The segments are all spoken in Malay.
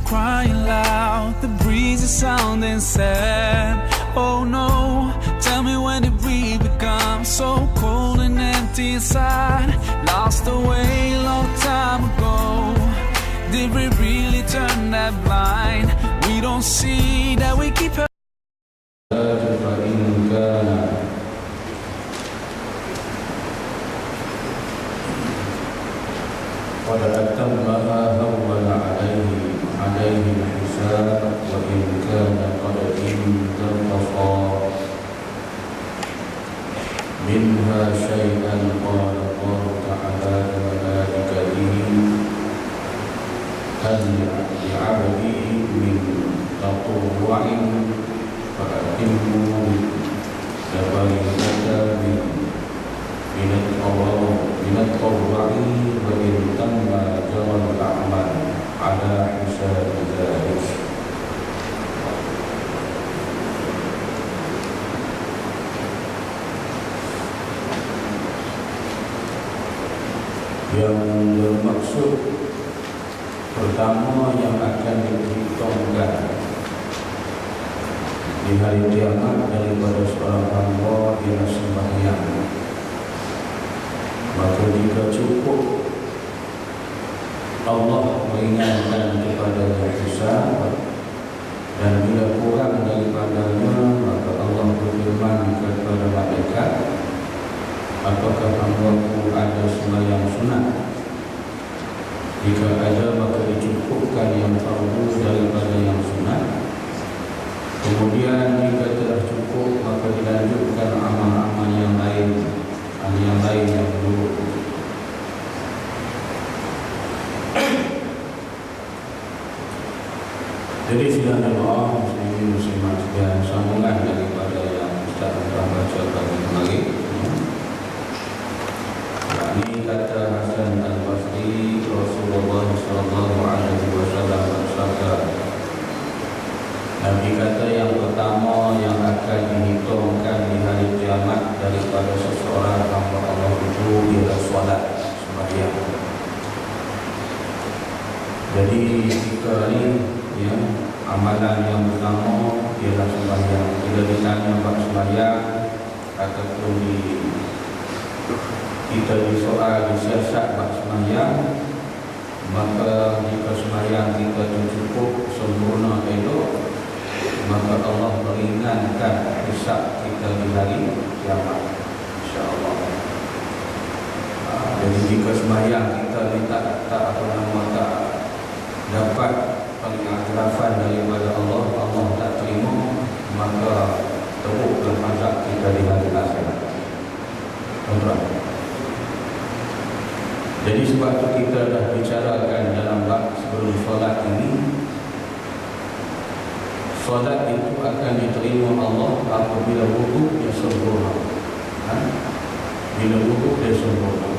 crying loud, the breeze is sounding sad. Oh no, tell me when did we become so cold and empty inside? Lost away a long time ago. Did we really turn that blind? We don't see that we keep her. قد أتمها هون عليه الحساب وإن كان قد انتقصا منها شيئا قال الله تعالى لملائكته هل لعبدي من تطوع فأتموا لبركة من التطوع وإن تم جرى الأعمال على حساب ذلك. Yang bermaksud pertama yang akan diperhitungkan di hari kiamat daripada seorang hamba ialah sembahyang. Maka jika cukup Allah meringankan kepada hisab, dan bila kurang daripadanya maka Allah berfirman kepada malaikat, apakah hamba-Ku ada sembahyang sunat? Jika ada maka dicukupkan yang fardu daripada yang sunat. Kemudian jika telah cukup maka dilanjutkan amal-amal yang lain yang buruk. Jadi sidang jemaah muslimin muslimat sekalian, sambungan daripada yang Ustaz telah baca pada kemarin. Ini kata Hasan Al-Basri, Rasulullah sallallahu alaihi wasallam bersabda, Nabi kata yang pertama yang akan dihitungkan di hari kiamat daripada seseorang hamba Allah itu ialah solat, sembahyang. Jadi kita ni ya, amalan yang pertama ialah sembahyang. Bila ditanya bab sembahyang ataupun kita disoal disiasat bab sembahyang, maka jika sembahyang kita cukup sempurna elok, maka Allah meringankan hisab kita di hari kiamat, insya-Allah. Jadi jika sembahyang kita tak dapat pengiktirafan daripada Allah tak terima, maka teruklah azab kita di hari akhirat. Tuan-tuan. Jadi sebab itu kita dah bicarakan dalam bab sebelum solat ini, solat itu akan diterima Allah apabila wuduk dia sempurna. Bila wuduk dia sempurna.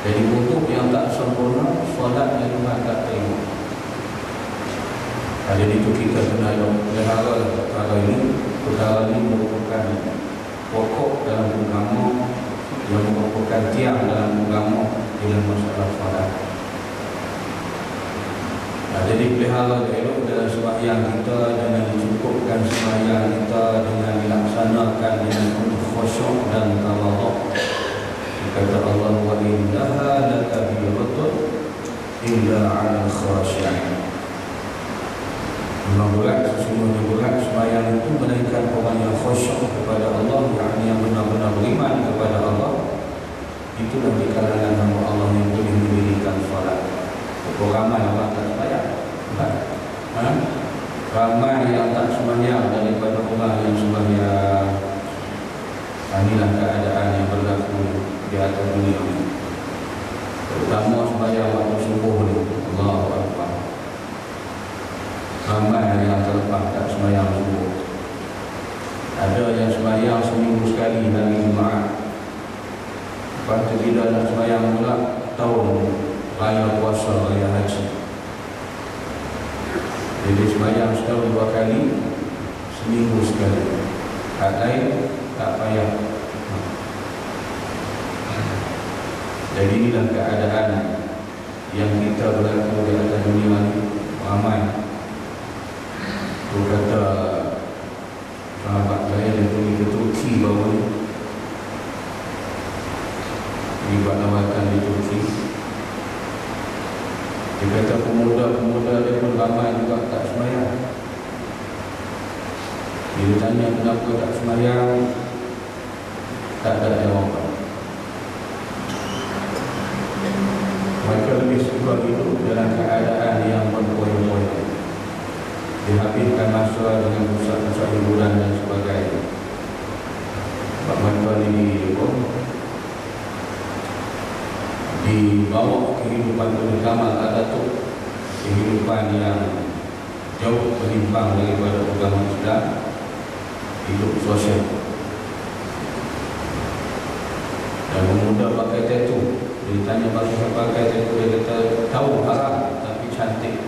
Jadi wuduk yang tak sempurna, solatnya juga tak terima. Jadi itu kita kena pelihara perkara ini. Perkara ini merupakan pokok dalam agama, yang merupakan tiang dalam agama dalam masalah solat. Jadi pelihara elok dalam sembahyang kita, dengan dicukupkan sembahyang kita dengan dilaksanakan dengan penuh khusyuk dan tawaduk. Kata Allah, wa innaha lakabiratun illa 'alal khashi'in. Memang berat, sesungguhnya berat sembahyang itu melainkan orang yang khusyuk kepada Allah, yang benar-benar beriman kepada Allah. Itulah di kalangan hamba Allah yang boleh mendirikan solat. Ramai orang tak sembahyang. Ramai yang tak sembahyang daripada orang yang sembahyang. Inilah keadaan yang berlaku di atas dunia ini. Terutama sembahyang waktu subuh ni. Allahu Akbar. Ramai yang terlepas tak sembahyang subuh. Ada yang sembahyang seminggu sekali hari Jumaat. Lepas tu bila nak sembahyang pula tahun raya puasa, raya haji. Jadi sembahyang setahun 2 kali, seminggu sekali. Hak lain tak payah. Jadi inilah keadaan yang kita berlaku di atas dunia ini. ramai. Tu kata sahabat saya yang pergi ke Turki baru ni, di buat lawatan di Turki. Dia kata pemuda-pemuda dia pun ramai juga tak sembahyang. Bila tanya kenapa tak sembahyang, tak ada jawapan. Mereka lebih suka hidup dalam keadaan yang berpoya-poya, dihabiskan masa dengan pusat-pusat hiburan dan sebagainya. Sebab mereka ni dibawa kehidupan beragama Ataturk, kehidupan yang jauh menyimpang daripada agama Islam, hidup sosial. Dan pemuda pakai tattoo, dia tanya bagi pakai tattoo, dia kata tahu haram tapi cantik.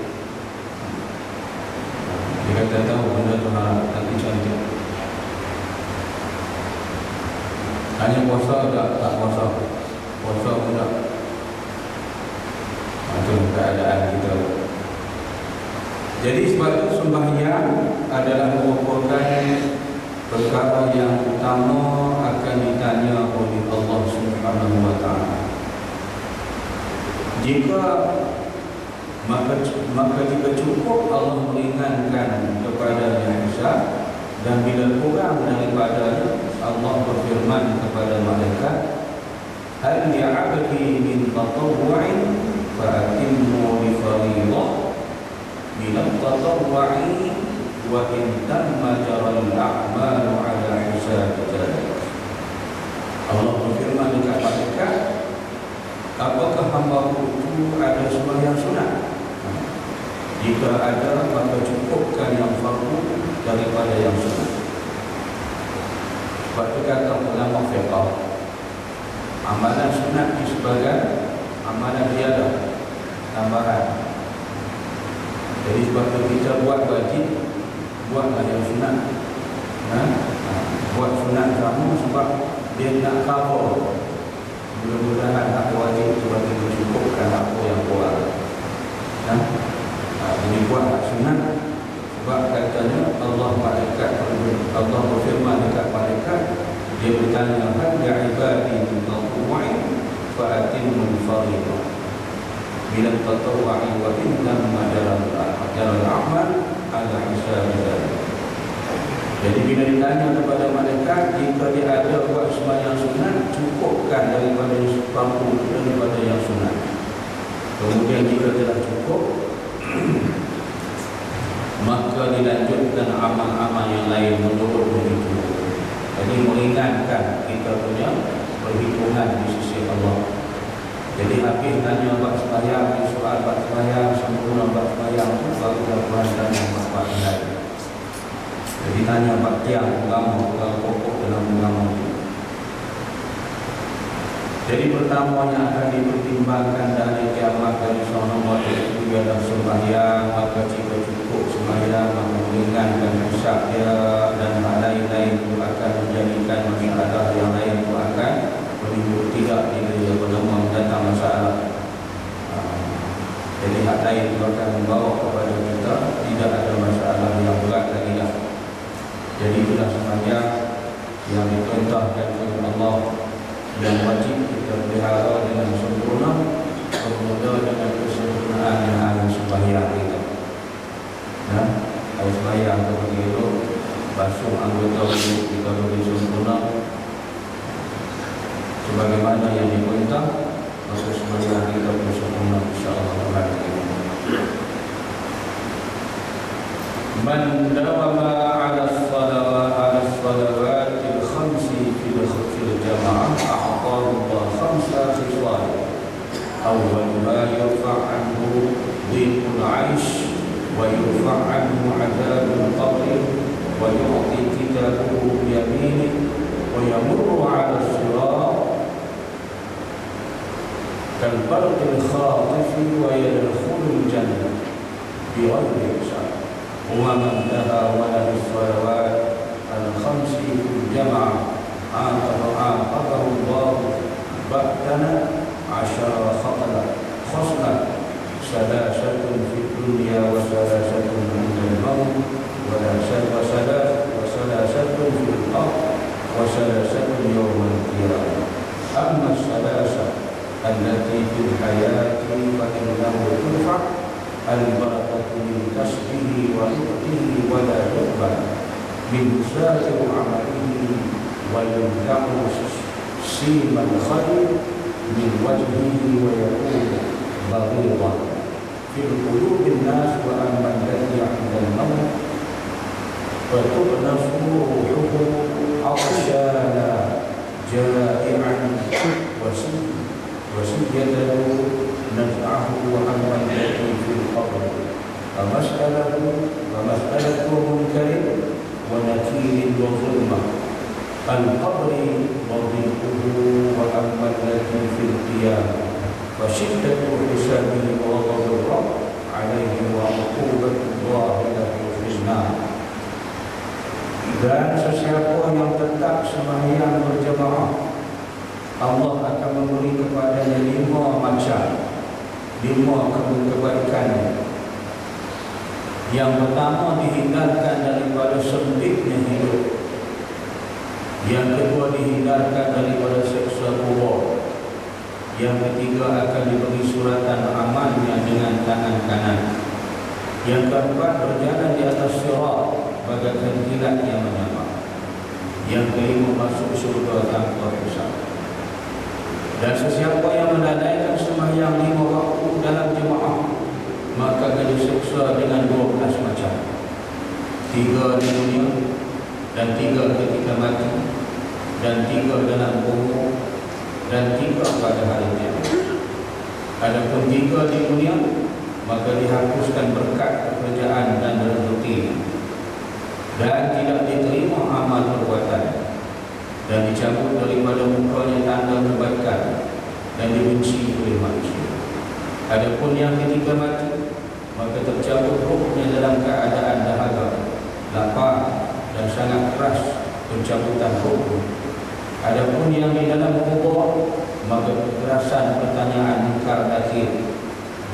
Dia kata tahu benda tu haram tapi cantik. Tanya puasa tak puasa, puasa pun tak. Itu keadaan kita. Jadi sebab itu sembahyang adalah merupakan perkara yang utama akan ditanya oleh Allah Subhanahu wa taala. Jika maka jika cukup Allah meringankan kepada hisab, dan bila kurang daripadanya Allah berfirman kepada malaikat, hal ya'abdi min tatawwu'in fa'atimmu li fariidah min at-tatawwu'i wa in tamma jaral a'malu 'ala hisabi dzalik. Allah berfirman dekat malaikat, apakah hamba-Ku itu ada sembahyang sunat? Jika ada, maka cukupkan yang fardu daripada yang sunat. Sebab itu kata ulama fiqh, amalan sunat di sebagai amalan ziyadah, tambahan. Jadi sebab itu kita buat wajib, buatlah yang sunat. Buat sunat kamu sebab dia nak cover. Mudah-mudahan hak wajib sebagai mencukupkan apa yang kurang. Jadi buat hak sunat sebab katanya Allah berfirman dekat malaikat, dia bertanya, hal ya ibadi min tatawwu'in fa atimmu fariidah min at-tatawwu'i wa in tamma jaral a'mal 'ala hisabi dzalik. Jadi bila ditanya kepada malaikat, jika dia ada buat sembahyang sunat, cukupkan daripada fardu daripada yang sunat. Kemudian jika telah cukup, maka dilanjutkan amal-amal yang lain menurut begitu. Jadi meringankan kita punya perhitungan di sisi Allah. Jadi habis tanya buat sembahyang, soal buat sembahyang, sempurna buat sembahyang itu baru Tuhan tanya buat lain. Jadi tanya buat tiang agama, perkara pokok dalam agama. Jadi pertama yang akan dipertimbangkan dari kiamat dari seorang waktu itu adalah sembahyang. Maka jika cukup sembahyang, maka meringankan hisab dia, dan hal lain-lain itu akan menjadikan masalah yang lain itu akan menimbul tidak dia bernama datang masalah. Jadi hal lain itu akan membawa kepada kita tidak ada masalah yang berat lagi dah. Jadi itulah sembahyang yang diperintahkan oleh Allah, yang wajib kita pelihara dengan sempurna, kemudian dengan kesempurnaan yang ada sembahyang kita. Air sembahyang kita begitu, basuh anggota tubuh kita bagi sempurna sebagaimana yang diperintah, maka sembahyang kita pun sempurna insya-Allah. Man dawama 'ala as-salawati al-khamsi fil jama'ah a'tahu Allah khamsa khisal. Awwal ma yarfa' anhu dhiqul 'aish wa yarfa' anhu 'adabul qabr wa yu'ti kitabahu bi yaminihi wa yamurru 'ala as-sirat kal barqil khatifi wa yadkhulul jannah bi ghairi hisab. ومن تهاون بالصلوات الخمس في الجمعة عاقبه الله بأتنا 10 خصلة سلاسة في الدنيا وسلاسة يوم القيامة. أما السلاسة التي في الحياة فإنه ترفع البركة من كسبه ورزقه ولا يقبل من سائر عمله ويمنع سيم الخير من وجهه ويكون بغيضا في قلوب الناس. وأما الذي عند الموت فتؤنس روحه عطشانا جائعا وسيده نزعه. وأما الذي في القبر فمسألة منكر ونكير وظلمة القبر وضيقه. وأما الذي في القيامة فشدة حسابه وغضب الرب عليه وعقوبة الله له في النار. Dan sesiapa yang tetap sembahyang berjamaah, Allah akan memberi kepadanya 5 macam, 5 kebaikan. Yang pertama, dihindarkan daripada sempitnya hidup. Yang kedua, dihindarkan daripada siksa kubur. Yang ketiga, akan diberi suratan amalnya dengan tangan kanan. Yang keempat, berjalan di atas sirat bagaikan kilat yang menyambar. Yang kelima, masuk surga tanpa hisab. Dan sesiapa yang menunaikan sembahyang 5 waktu dalam jemaah, maka akan disiksa dengan 12 macam. 3 di dunia, dan 3 ketika mati, dan 3 dalam kubur, dan 3 pada hari kiamat. Adapun 3 di dunia, maka dihapuskan berkat pekerjaan dan rezeki, dan tidak diterima amal perbuatan, dan dicabut daripada mukanya tanda kebaikan, dan dibenci oleh manusia. Adapun yang ketika mati, maka tercabut rohnya dalam keadaan dahaga, lapar, dan sangat keras pencabutan roh. Adapun yang di dalam kubur, maka kekerasan pertanyaan mungkar nakir,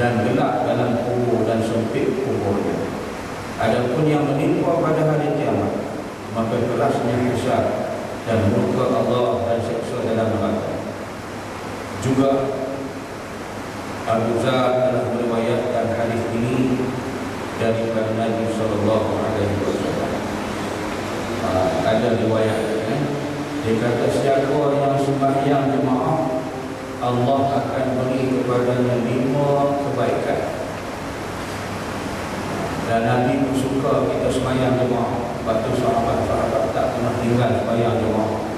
dan gelap dalam kubur dan sempit kuburnya. Adapun yang menimpa pada hari kiamat, maka kerasnya hisab dan murka Allah dan siksa dalam neraka. Juga Abu Zar telah meriwayatkan hadis ini daripada Nabi sallallahu alaihi wasallam. Ada riwayat, dia kata siapa yang sembahyang jemaah, Allah akan beri kepadanya 5 kebaikan. Dan Nabi pun suka kita sembahyang jemaah. Lepas tu sahabat-sahabat tak pernah tinggal sembahyang jemaah.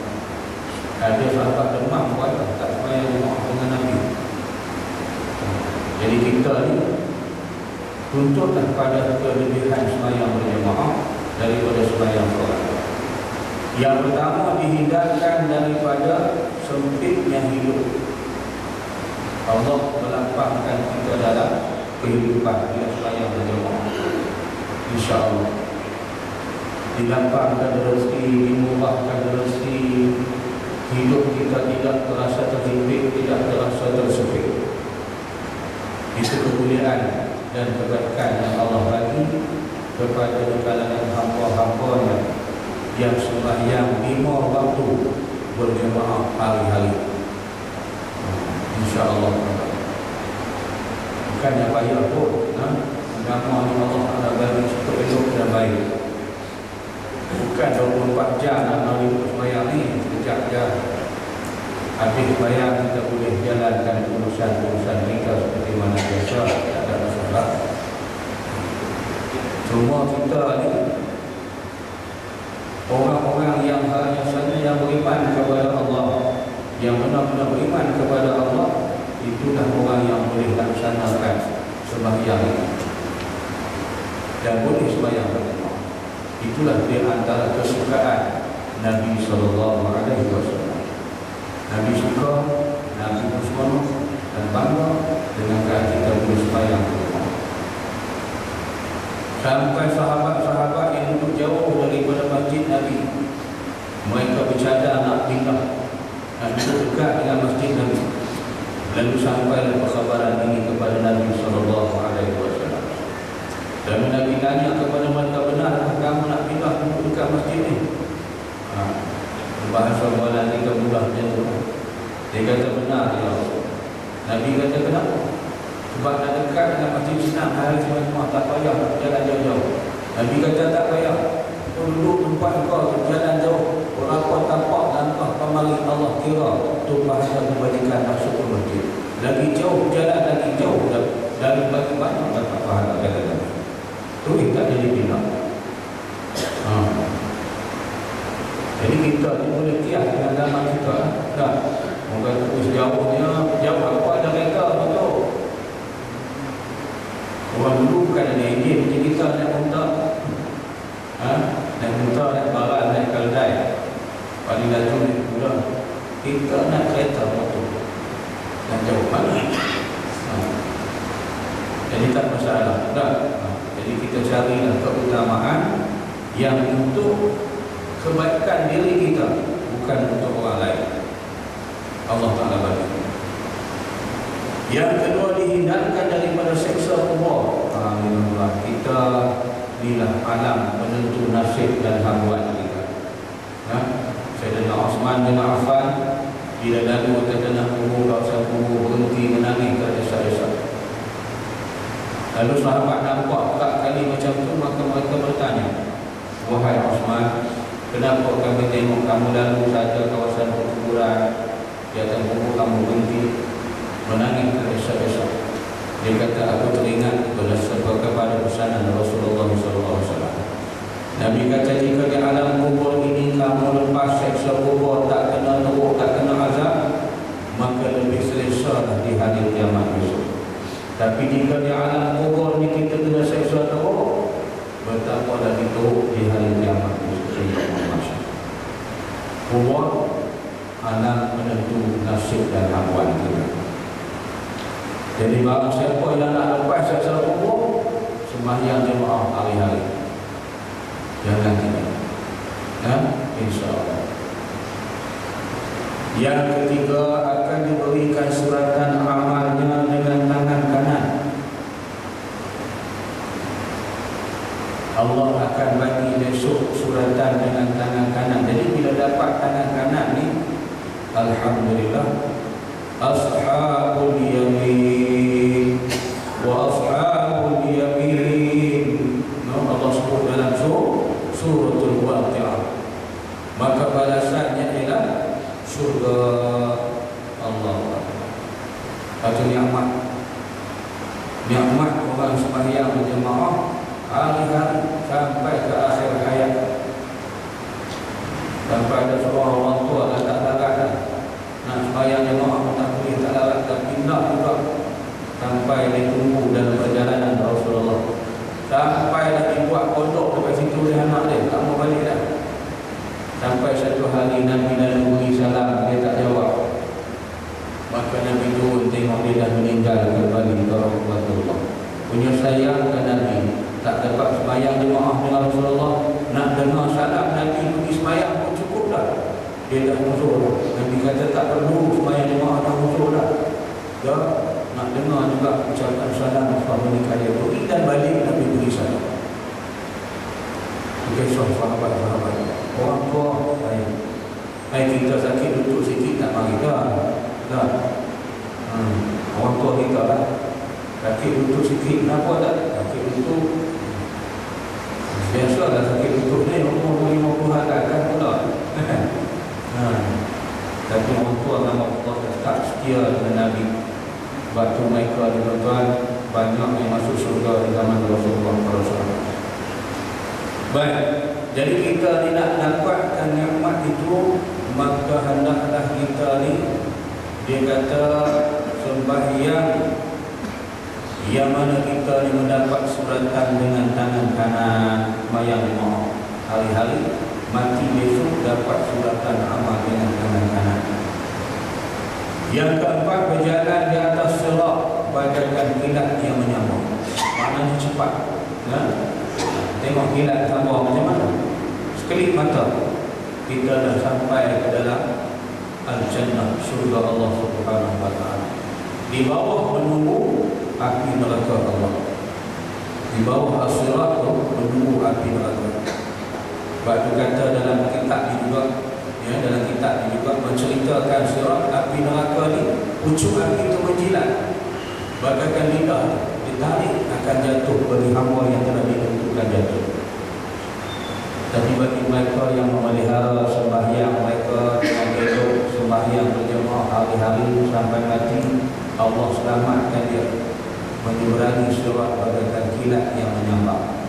Ada sahabat demam buat tak sembahyang jemaah dengan Nabi. Jadi kita ni tuntutlah pada kelebihan sembahyang berjemaah daripada sembahyang solat. Yang pertama, dihindarkan daripada sempitnya hidup. Allah melapangkan kita dalam kehidupan bila sembahyang berjemaah. InsyaAllah dilapangkan rezeki, dimurahkan rezeki, hidup kita tidak terasa terhimpit, tidak terasa tersempit. Itu kemuliaan dan kebaikan yang Allah bagi kepada kalangan hamba-hambanya yang sembahyang 5 waktu berjemaah hari-hari. InsyaAllah bukannya payah pun, agama ni Allah ada bagi cukup elok dan baik. Bukan 24 jam nak melalui sembahyang ni, sekejap je habis sembahyang kita boleh jalankan urusan-urusan kita seperti mana biasa, tak ada masalah. Cuma kita ni orang-orang yang hanya saja yang beriman kepada Allah, yang benar-benar beriman kepada Allah, itulah orang yang boleh laksanakan sembahyang ini dan boleh sembahyang berjemaah. Itulah di antara kesukaan Nabi SAW. Nabi suka, Nabi bersemangat dan bangga dengan kita boleh sembahyang berjemaah. Sampai sahabat-sahabat yang duduk jauh daripada masjid Nabi, mereka bercadang nak pindah, nak duduk dekat dengan masjid Nabi. Lalu sampailah perkhabaran ini kepada Nabi SAW. Dan Nabi tanya kepada mereka, benar kamu nak pindah duduk dekat masjid ni? bahasa bualan kita mudah macam tu. Dia kata benar ya. Nabi kata kenapa? Sebab dah dekat dengan masjid Islam hari Jumaat tak payah jalan jauh-jauh. Nabi kata tak payah. Kau duduk tempat kau jalan jauh. Orang kau tampak dan kau pamali Allah kira tu bahasa kebajikan masuk ke masjid. Lagi jauh jalan lagi jauh dari bagaimana dapat pahala kata Nabi. Tu tak jadi bina. Jadi kita ni boleh kias dengan zaman kita dah. Moga terus jauhnya jauh apa ada mereka betul. Orang dulu bukan ada enjin macam kita naik unta. Naik unta, naik baran, naik keldai. Paling laju naik kuda. Kita nak kereta motor. Dan jauh mana? Jadi tak masalah. Jadi kita carilah keutamaan yang untuk kebaikan diri kita, bukan untuk orang lain. Allah Ta'ala bagi. Yang kedua, dihindarkan daripada seksa kubur. Alhamdulillah, kita inilah alam penentu nasib dan haluan kita. Sayyidina Osman bin Affan bila lalu terkena kubur, kawasan kubur, berhenti menangis terdesak-desak. Lalu sahabat nampak tak kali macam tu, maka mereka bertanya, wahai Osman, kenapa kami tengok kamu lalu saja kawasan perkuburan, di atas kubur kamu berhenti menangis terdesak-desak. Dia kata, aku teringat kepada pesanan Rasulullah SAW. Nabi kata, jika di alam kubur ini kamu lepas seksa kubur, tak kena teruk, tak kena azab, maka lebih selesa di hari kiamat besok. Tapi jika di alam kubur ini kita kena seksa teruk, betapa lagi teruk di hari kiamat besok. Kubur alam penentu nasib dan haluan kita. Jadi barang siapa yang nak lepas seksa kubur, sembahyang jemaah hari-hari. Jangan tidak. InsyaAllah. Yang ketiga, akan diberikan suratan amalnya dengan tangan kanan. Allah akan bagi besok suratan dengan tangan kanan. Jadi bila dapat tangan kanan ni, alhamdulillah, ashabul yamin wa ashabul yamin. Allah sebut dalam suratul Waqi'ah. Maka balasannya ialah syurga Allah. Satu nikmat orang sembahyang berjemaah hari-hari sampai ke akhir hayat. Sampai ada seorang orang tua dah tak larat dah nak sembahyang jemaah tak boleh, tak larat, tak pindah juga. Sampai dia tunggu dalam perjalanan Rasulullah. Sampai dah dibuat pondok dekat situ dia anak dia, tak mau balik dah. Sampai satu hari Nabi lalu beri salam, dia tak jawab. Maka Nabi turun tengok dia dah meninggal kembali ke Rasulullah. Punya sayang ke Nabi, tak dapat sembahyang jemaah dengan Rasulullah, nak dengar salam Nabi pergi sembahyang pun cukup dah. Dia dah musuh. Nabi kata tak perlu sembahyang jemaah, dah musuh dah. Ya, nak dengar juga ucapan salam suami nikah dia. Pergi dan balik Nabi beri salam. Kisah sahabat-sahabat, orang tua kita sakit duduk sikit tak mari dah. Orang tua kita lah sakit duduk sikit, kenapa tak? Sakit duduk biasalah, sakit duduk ni umur 50 akan pula. Tapi orang tua nama Allah tak setia dengan Nabi. Sebab tu mereka di tuan banyak yang masuk surga di zaman Rasulullah SAW. Baik, jadi kita ni nak dapatkan nikmat itu, maka hendaklah kita ni, dia kata sembahyang yang mana kita ni mendapat suratan dengan tangan kanan, sembahyang jemaah hari-hari, mati besok dapat suratan amal dengan tangan kanan. Yang keempat, berjalan di atas sirat bagaikan kilat yang menyambar. Maknanya cepat. Tengok kilat tambah macam mana, sekelip mata kita dah sampai ke dalam al-jannah, surga Allah Subhanahu wa ta'ala. Di bawah menunggu api neraka Allah. Di bawah as-sirat menunggu api neraka. Sebab itu kata dalam kitab ini juga, Ya, dalam kitab ini juga menceritakan sirat api neraka ni, pucuk api itu menjilat bagaikan lidah, ditarik akan jatuh bagi hamba yang telah ditentukan jatuh. Tapi bagi mereka yang memelihara sembahyang mereka dengan elok, sembahyang berjemaah hari-hari sampai mati, Allah selamatkan dia menyeberangi sirat bagaikan kilat yang menyambar.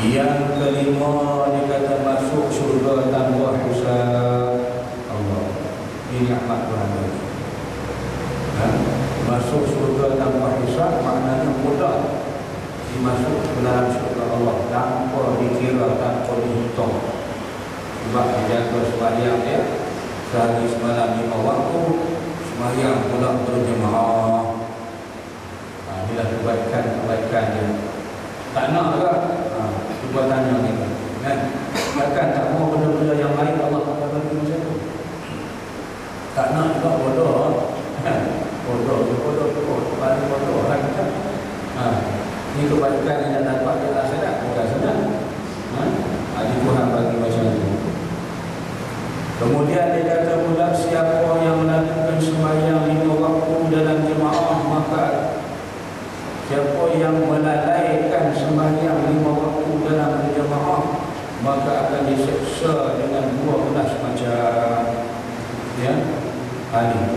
Yang kelima, dia kata masuk syurga tanpa hisab. Allah, ini nikmat Tuhan bagi. Masuk syurga tanpa hisab maknanya mudah dimasuk ke dalam syurga Allah tanpa dikira, tanpa dihitung. Sebab dia jaga sembahyang dia sehari semalam 5 waktu, sembahyang pula berjemaah. Inilah kebaikan dia. Tak nak ke? Cuba tanya kita, kan? Takkan tak mau benda-benda yang lain Allah akan bagi macam tu. Tak nak juga bodoh. Bodoh. Paling bodoh kan macam. Ini kebaikan yang nak dapat di akhirat bukan senang. Ada Tuhan bagi macam tu. Kemudian dia kata pula, siapa yang melakukan sembahyang 5 waktu dalam jemaah, maka siapa yang melalaikan sembahyang 5 waktu dalam berjemaah, maka akan diseksa dengan 12 macam. Ya,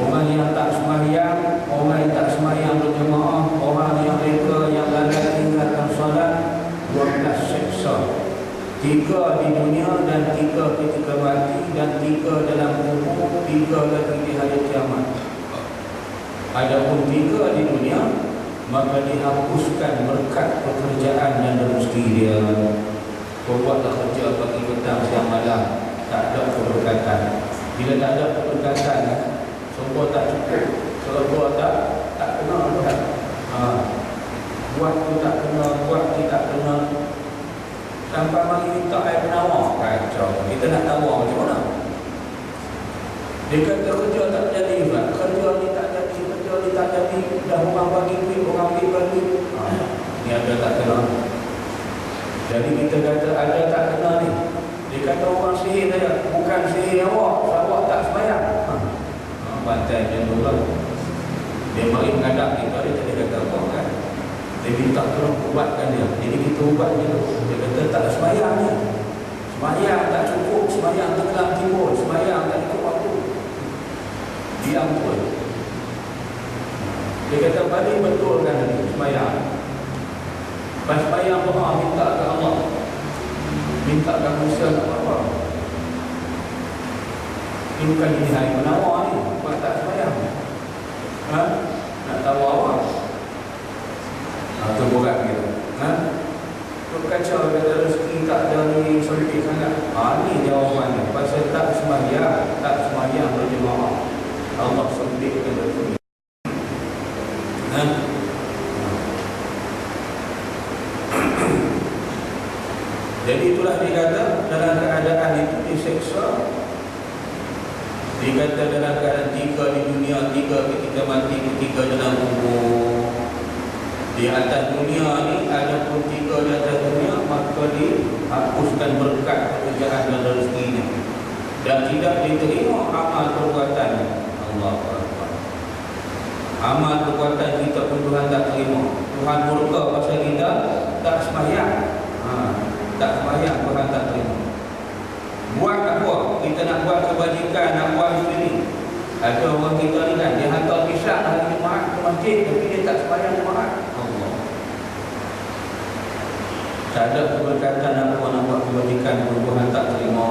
orang yang tak sembahyang, orang yang tak sembahyang berjemaah, orang yang mereka yang lalai tinggalkan solat, 12 seksa. 3 di dunia dan 3 ketika mati, dan 3 dalam kubur, 3 lagi di hari kiamat. Adapun 3 di dunia, maka dihapuskan berkat pekerjaan dan rezeki dia. Kau buatlah kerja pagi petang siang malam, tak ada keberkatan. Bila tak ada keberkatan, semua tak cukup. Kalau buat tak kena buat. Buat tu tak kena, buat tu tak kena. Sampai mari minta air penawar, kacau. Kita nak tawar macam mana? Dia kata kerja tak jadi, kerja ni tak jadi, kerja ni tak jadi. Dah orang bagi duit, orang bagi. Ni ada tak kena. Jadi kita kata ada tak kena ni. Dia kata orang sihir saja, bukan sihir awak tak sembahyang. Bantai dia dulu. Dia mari menghadap kita, dia kata apa kan? Dia minta tolong ubatkan dia. Jadi kita ubat dia tu. Dia kata tak ada sembahyang ni. Sembahyang tak cukup, sembahyang tenggelam timbul, sembahyang tak cukup waktu. Diam pun. Dia kata balik betul kan sembahyang. Pas sembahyang doa minta ke Allah, minta ke Musa tak apa-apa. Ini bukan ini hari menawar ni, buat tak sembahyang. Nak tahu awak. Itu berat gitu. Itu kacau, kata rezeki tak ada ni, sempit sangat. Ni jawapannya. Pasal tak sembahyang berjemaah, Allah sempitkan rezeki. Jadi itulah dikata dalam keadaan itu diseksa. Dikata dalam keadaan 3 di dunia, 3 ketika mati, 3 dalam kubur. Di atas dunia ni ada pun 3 di atas dunia, maka dihapuskan berkat pekerjaan dan rezekinya, dan tidak diterima amal perbuatannya. Allah Akbar. Amal perbuatan kita pun Tuhan tak terima. Tuhan murka pasal kita tak sembahyang. Tak sembahyang, Tuhan tak terima. Buat apa? Kita nak buat kebajikan, nak buat ini. Ada orang kita ni kan, dia hantar kisah hari Jumaat ke masjid, tapi dia tak sembahyang Jumaat. Allah. Tak ada keberkatan apa nak buat kebajikan pun Tuhan tak terima.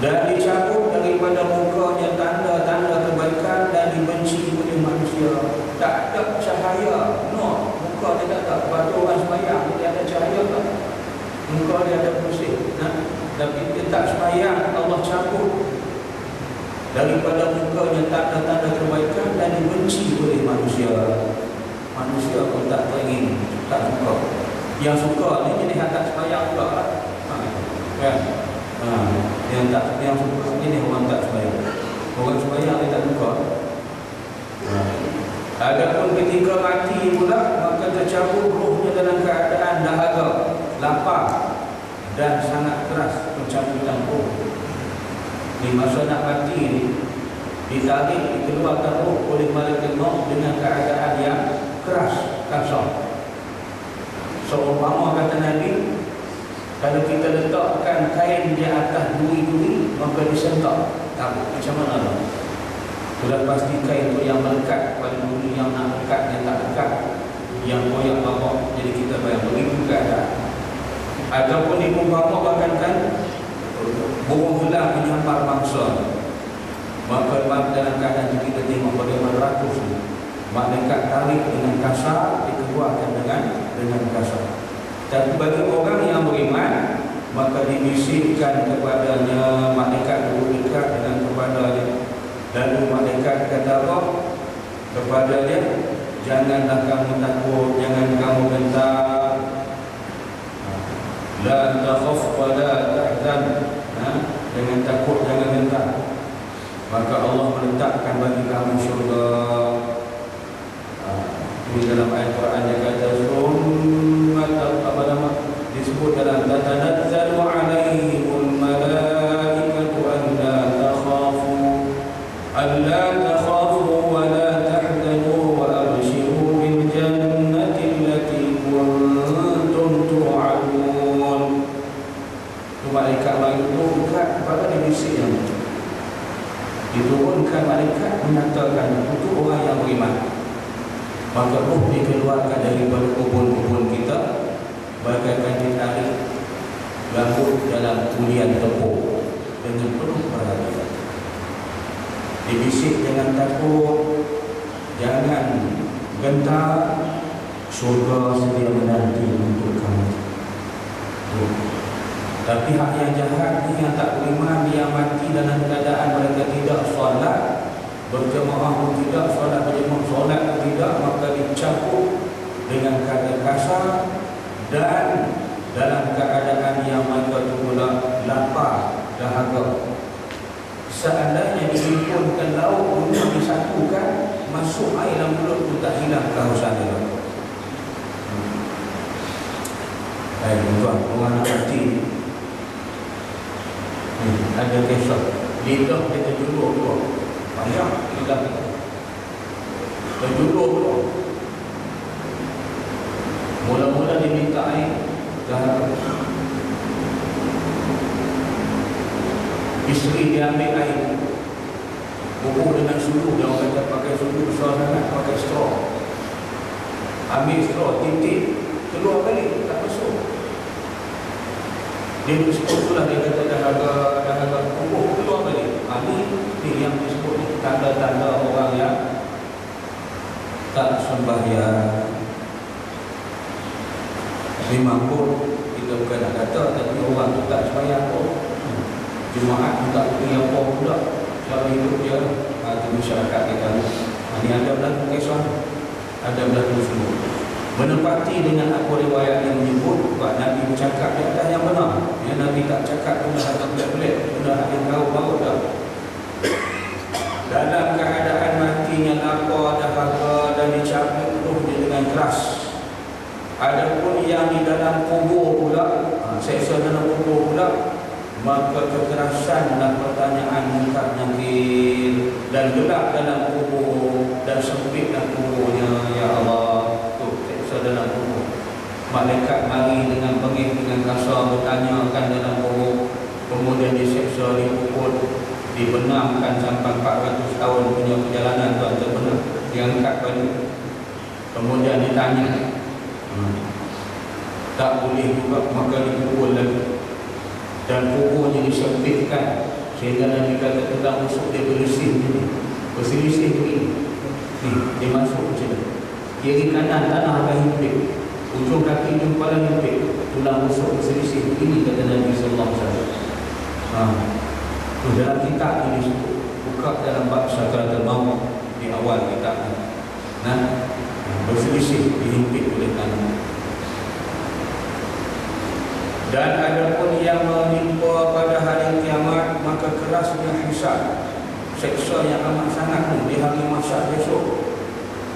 Dan dicabut daripada mukanya tanda-tanda kebaikan dan dibenci oleh manusia. Tak ada cahaya. No, muka dia tak ada. Batu orang sembahyang, dia ada cahaya tak? Muka dia ada pusing. Tapi dia tak sembahyang, Allah cabut daripada mukanya tanda-tanda kebaikan dan dibenci oleh manusia. Manusia pun tak teringin, tak suka. Yang suka ni jadi tak sembahyang pula lah. Kan? Yang suka ni orang tak sembahyang. Orang sembahyang dia tak suka. Adapun ketika mati pula, maka tercabut rohnya dalam keadaan dahaga, lapar. dan sangat keras mencampur-campur. Di masa nak mati ni, ditarik, dikeluarkan roh oleh malaikat maut dengan keadaan yang keras, kasar. Seumpama kata Nabi, kalau kita letakkan kain di atas duri-duri, maka disentak. Tak, macam mana lah? Sudah pasti kain tu yang melekat pada duri, yang nak lekat, yang tak lekat, yang koyak bawah. Jadi kita bayang begitu keadaan. Ataupun diumpamakan kan burung helang menyambar mangsa, maka dalam keadaan itu kita tengok bagaimana ratus malaikat tarik dengan kasar, dikeluarkan dengan kasar. Tapi bagi orang yang beriman, maka dibisikkan kepadanya, malaikat duduk dekat dengan kepadanya. Lalu malaikat kata apa kepadanya? Janganlah kamu takut, jangan kamu gentar, la takhaf wa la tahzan, jangan takut, jangan gentar. Maka Allah meletakkan bagi kamu syurga. Ini dalam ayat Quran dia kata disebut dalam tatanazzalu alaihimul malaikatu alla takhafu wa la tahzanu wa abshiru bil jannati allati kuntum tu'adun. Malaikat itu dekat kepada manusia, diturunkan malaikat menyatakan untuk orang yang beriman. Maka roh dikeluarkan daripada kubur-kubur kita, bagaikan ditarik rambut dalam kulian tepung dengan penuh perhatian. Dibisik, jangan takut, jangan gentar, syurga sedia menanti untuk kamu. Tapi hak yang jahat ni, yang tak beriman, yang mati dalam keadaan mereka tidak solat berjemaah pun tidak, solat berjemaah solat pun tidak, maka dicampur dengan kata kasar dan dalam keadaan yang mereka itu pula lapar, dahaga. Seandainya dihimpunkan lauk dunia disatukan, masuk air dalam mulut pun tak hilang kehausan dia. Tuan, orang nak mati ada kisah lidah dia terjulur keluar, banyak lidah terjulur keluar. Mula-mula dia minta air, isteri dia ambil air, bubuh dengan sulu. Dia orang kata pakai sulu besar sangat, pakai straw. Ambil straw, titik, keluar balik, tak masuk. Dia disebut itulah, dia kata dahaga bubuh, keluar balik. Ini yang disebut tanda-tanda orang yang tak sembahyang. Memang pun kita bukan nak kata, tapi orang tu tak sembahyang pun, Jumaat pun tak pergi apa pula, cara hidup dia. Itu masyarakat kita. Ini ada berlaku kisah, ada berlaku semua. Menepati dengan apa riwayat yang menyebut bahawa Nabi bercakap di atas yang benar. Ya, Nabi tak cakap benda atau pelik-pelik, benda yang tahu-tahu dah. Dalam keadaan matinya lapar, dahaga dan dicabut rohnya dengan keras. Adapun yang di dalam kubur pula, seksa dalam kubur pula, maka kekerasanlah pertanyaan munkar nakir, dan gelap dalam kubur dan sempitlah kuburnya. Ya Allah, tu seksa dalam kubur. Malaikat mari dengan bengih, dengan kasar bertanyakan dalam kubur, kemudian diseksa, dipukul, dibenamkan sampai 400 tahun punya perjalanan tu terbenam, diangkat balik, kemudian ditanya, tak boleh juga, maka dipukul lagi. Dan kuburnya disempitkan sehingga Nabi kata tentang musuh dia berselisih begini. Dia masuk macam tu, kiri kanan tanah akan himpit, ujung kaki ujung kepala himpit, tulang musuh berselisih begini, kata Nabi sallallahu alaihi wasallam. Dalam kitab ini disebut, buka dalam bab Sakratul Maut di awal kitab ini. Berselisih, dihimpit oleh tanah. Dan adapun yang menimpa pada hari kiamat, maka kerasnya hisab, seksa yang amat sangat di hari mahsyar besok,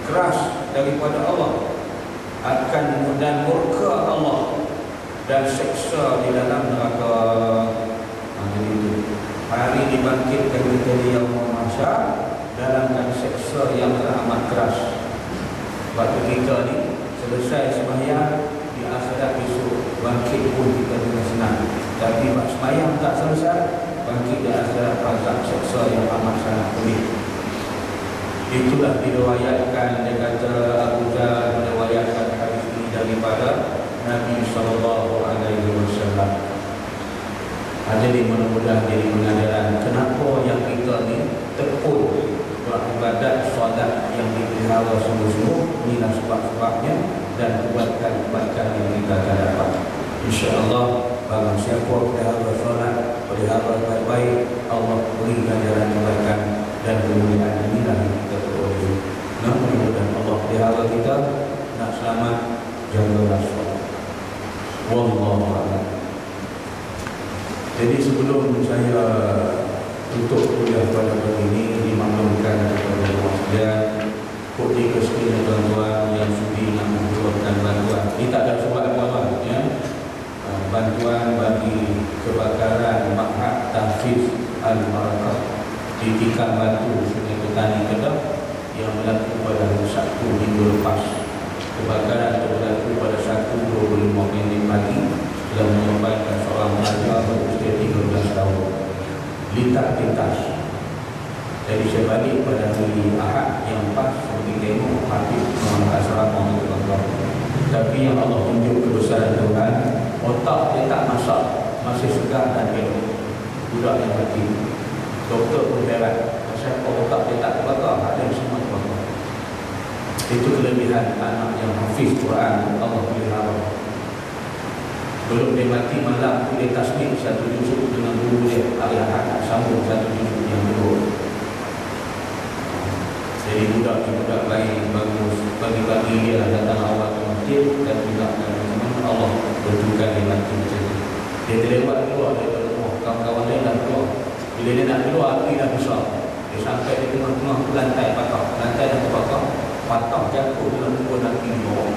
keras daripada Allah akan, dan murka Allah dan seksa di dalam neraka. Jadi itu hari dibangkitkan kita di yaumul mahsyar dalam seksa yang teramat keras. Waktu kita ni selesai sembahyang, di akhirat besok bangkit pun kita dengan senang. Tapi bak sembahyang tak selesai, bangkit di akhirat azab seksa yang amat sangat pedih. Itulah diriwayatkan, dia kata Abu Dzar meriwayatkan hadis ini daripada Nabi SAW. Jadi mudah-mudahan jadi pengajaran kenapa yang kita ni tekun beribadat solat yang dipelihara sungguh-sungguh. Inilah sebab-sebabnya dan kebaikan-kebaikan yang kita akan dapat. InsyaAllah barang siapa pelihara solat, pelihara baik-baik, Allah beri ganjaran kebaikan dan kemuliaan. Inilah yang kita perlu. Mudah-mudahan Allah pelihara kita. Nak selamat, jagalah solat. Wallahu a'lam. Jadi sebelum saya tutup kuliah pada pagi ini, dimaklumkan kepada sekalian, kodi kesekalian tuan-tuan yang sudi nak menjualkan bantuan. Ini tak ada sebab apa-apa ya. Bantuan bagi kebakaran Ma'had Tahfiz Al-Barakah di Tikar Batu, Sungai Petani, Kedah yang berlaku pada hari Sabtu minggu lepas. Kebakaran itu berlaku pada 1.25 pagi telah menyebabkan seorang pelajar berusia 13 tahun lintas. Jadi saya balik pada hari Ahad yang pas seperti tengok hati mengenai asrama tuan-tuan. Tapi yang Allah tunjuk kebesaran Tuhan, otak dia tak masak, masih segar dan elok. Budak yang mati, doktor pun heran pasal otak dia tak terbakar, ada semua terbakar. Itu kelebihan anak yang hafiz Quran, Allah pelihara. Belum dia mati malam tu dia tasbih satu juzuk dengan guru dia hari Ahad, sambung satu juzuk yang kedua. Jadi budak baik, bagus. Pagi-pagi dia lah datang awal ke masjid dan juga Allah bertugas dia mati macam tu. Dia terlewat keluar daripada rumah, kawan-kawan lain dah keluar. Bila dia nak keluar, api dah besar. Dia sampai di tengah-tengah lantai patah. Lantai dah terbakar, patah jatuh dalam muka nanti di bawah.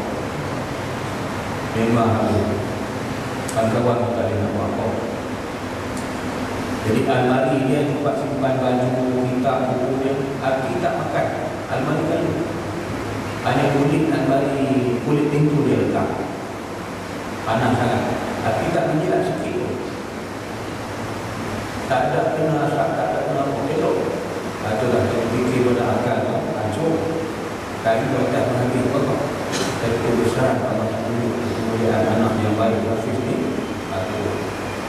Memang habis. Kawan-kawan tak boleh nak buat apa. Jadi almari dia tempat simpan baju, kitab, buku dia, api tak makan. Almari kayu. Hanya kulit pintu dia letak. Panas sangat. Api tak menjilat sikit pun. Tak ada kena asap, tak ada kena apa. Elok. Itulah dia fikir pada akal tu. Hancur. Kayu tak berhenti apa. Tapi kebesaran Allah kemuliaan anak yang baik hafiz ni.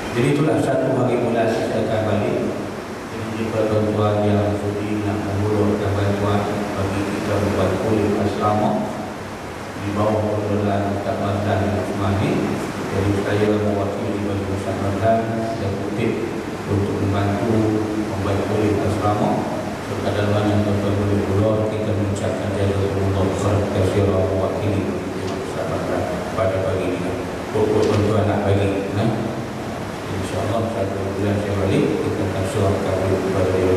Jadi itulah satu hari bulan saya akan balik. Jadi jika tuan-tuan yang sudi nak menghulurkan bantuan bagi kita membuat kulit asrama di bawah pengelolaan Ustaz Mazlan Usmani. Jadi saya mewakili bagi Ustaz Mazlan dan kutip untuk membantu membuat kulit asrama. Sekadar yang tuan-tuan boleh hulur, kita mengucapkan jazakumullah khairan katsiran mewakili Ustaz Mazlan pada pagi ini. Pokok tuan-tuan nak bagi, InsyaAllah satu bulan saya balik, kita akan surahkan kepada dia.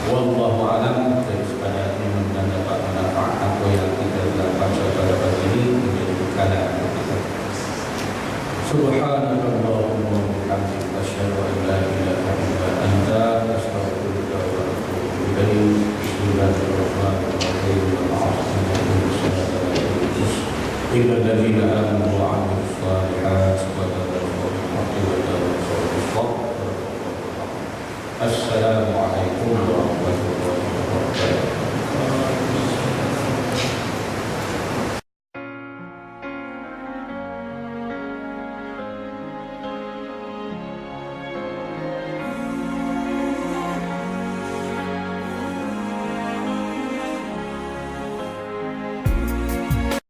Wallahu a'lam. Jadi sekadar ini mudah dapat manfaat apa yang kita dapat pada pagi ini menjadi bekalan untuk kita. Subhanallahumma wa bihamdika asyhadu an la ilaha illa anta astaghfiruka wa atubu ilaik. Bismillahirrahmanirrahim. Illal ladzina amanu